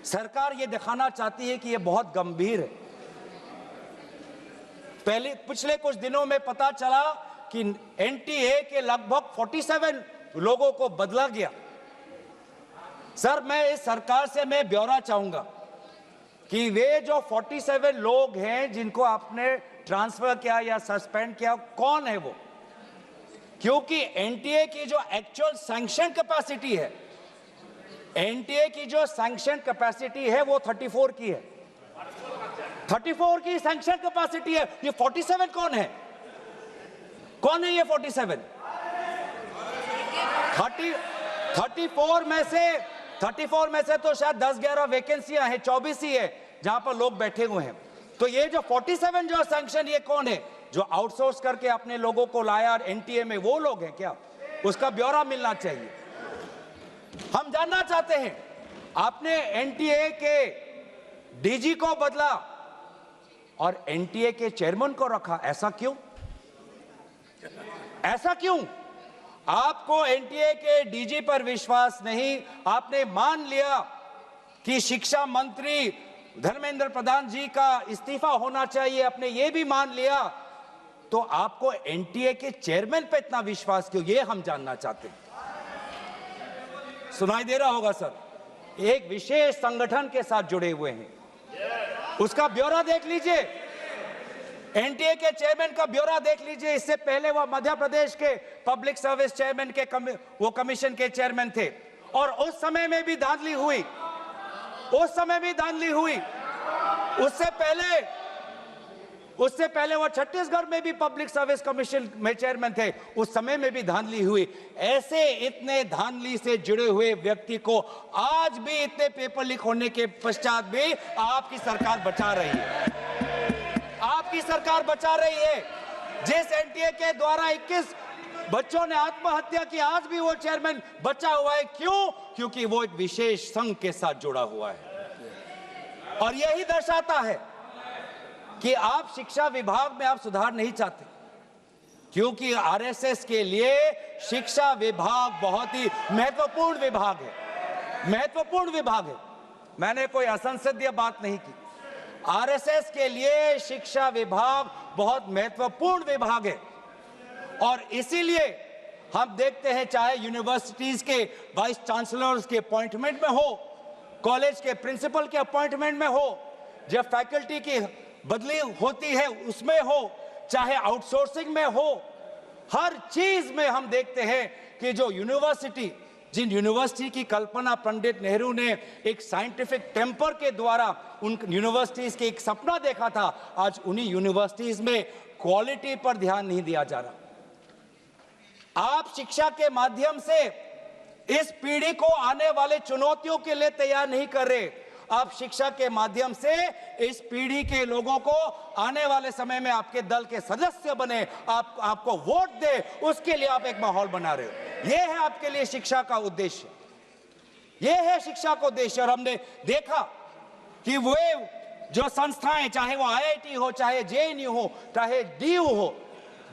सरकार ये दिखाना चाहती है कि ये बहुत गंभीर है। पिछले कुछ दिनों में पता चला कि एनटीए के लगभग 47 लोगों को बदला गया। सर, मैं इस सरकार से मैं ब्यौरा चाहूंगा कि वे जो 47 लोग हैं जिनको आपने ट्रांसफर किया या सस्पेंड किया, कौन है वो? क्योंकि एनटीए की जो एक्चुअल सैंक्शन कैपेसिटी है, एनटीए की जो सैंक्शन कैपेसिटी है वो 34 की है। 34 की सैंक्शन कैपेसिटी है। ये 47 कौन है? कौन है ये 47? 34 में से तो शायद 10-11 वैकेंसियां हैं, 24 ही है जहां पर लोग बैठे हुए हैं। तो ये जो 47 जो सैंक्शन, ये कौन है? जो आउटसोर्स करके अपने लोगों को लाया एनटीए में, वो लोग हैं क्या? उसका ब्यौरा मिलना चाहिए। हम जानना चाहते हैं, आपने एनटीए के डीजी को बदला और एनटीए के चेयरमैन को रखा, ऐसा क्यों? ऐसा क्यों? आपको एनटीए के डीजी पर विश्वास नहीं, आपने मान लिया कि शिक्षा मंत्री धर्मेंद्र प्रधान जी का इस्तीफा होना चाहिए, आपने ये भी मान लिया, तो आपको एनटीए के चेयरमैन पे इतना विश्वास क्यों? ये हम जानना चाहते हैं। सुनाई दे रहा होगा सर, एक विशेष संगठन के साथ जुड़े हुए हैं, उसका ब्यौरा देख लीजिए, एनटीए के चेयरमैन का ब्यौरा देख लीजिए। इससे पहले वो मध्य प्रदेश के पब्लिक सर्विस चेयरमैन के वो कमीशन के चेयरमैन थे, और उस समय में भी धांधली हुई, उससे पहले वो छत्तीसगढ़ में भी पब्लिक सर्विस कमीशन में चेयरमैन थे, उस समय में भी धांधली हुई। ऐसे इतने धांधली से जुड़े हुए व्यक्ति को आज भी, इतने पेपर लीक होने के पश्चात भी आपकी सरकार बचा रही है। आपकी सरकार बचा रही है। जिस एनटीए के द्वारा 21 बच्चों ने आत्महत्या की, आज भी वो चेयरमैन बचा हुआ है। क्यों? क्योंकि वो एक विशेष संघ के साथ जुड़ा हुआ है। और यही दर्शाता है कि आप शिक्षा विभाग में आप सुधार नहीं चाहते, क्योंकि आरएसएस के लिए शिक्षा विभाग बहुत ही महत्वपूर्ण विभाग है। मैंने कोई असंसदीय बात नहीं की। आरएसएस के लिए शिक्षा विभाग बहुत महत्वपूर्ण विभाग है, और इसीलिए हम देखते हैं, चाहे यूनिवर्सिटीज के वाइस चांसलर्स के अपॉइंटमेंट में हो, कॉलेज के प्रिंसिपल के अपॉइंटमेंट में हो, जब फैकल्टी की बदली होती है उसमें हो, चाहे आउटसोर्सिंग में हो, हर चीज में हम देखते हैं कि जिन यूनिवर्सिटी की कल्पना पंडित नेहरू ने एक साइंटिफिक टेम्पर के द्वारा उन यूनिवर्सिटीज के एक सपना देखा था, आज उन्हीं यूनिवर्सिटीज में क्वालिटी पर ध्यान नहीं दिया जा रहा। आप शिक्षा के माध्यम से इस पीढ़ी को आने वाले चुनौतियों के लिए तैयार नहीं कर रहे। आप शिक्षा के माध्यम से इस पीढ़ी के लोगों को आने वाले समय में आपके दल के सदस्य बने, आपको वोट दे, उसके लिए आप एक माहौल बना रहे हो। यह है आपके लिए शिक्षा का उद्देश्य, यह है शिक्षा का उद्देश्य। और हमने देखा कि वो जो संस्थाएं, चाहे वो आईआईटी हो, चाहे जेएनयू हो, चाहे डीयू हो,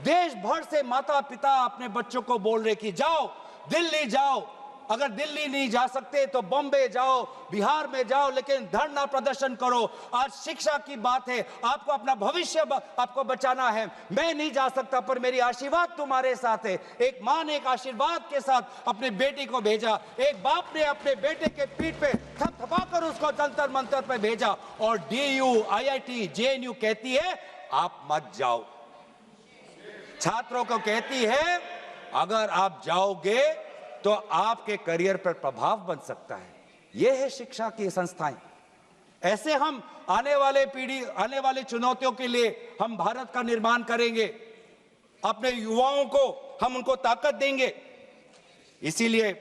देश भर से माता पिता अपने बच्चों को बोल रहे कि जाओ दिल्ली जाओ, अगर दिल्ली नहीं जा सकते तो बॉम्बे जाओ, बिहार में जाओ, लेकिन धरना प्रदर्शन करो। आज शिक्षा की बात है, आपको अपना भविष्य आपको बचाना है। मैं नहीं जा सकता, पर मेरी आशीर्वाद तुम्हारे साथ है। एक मां ने एक आशीर्वाद के साथ अपने बेटी को भेजा, एक बाप ने अपने बेटे के पीठ पे थपथपाकर उसको जंतर मंतर पे भेजा, और डीयू, आईआईटी, जेएनयू कहती है आप मत जाओ। छात्रों को कहती है अगर आप जाओगे तो आपके करियर पर प्रभाव बन सकता है। यह है शिक्षा की संस्थाएं। ऐसे हम आने वाले चुनौतियों के लिए हम भारत का निर्माण करेंगे, अपने युवाओं को हम उनको ताकत देंगे। इसीलिए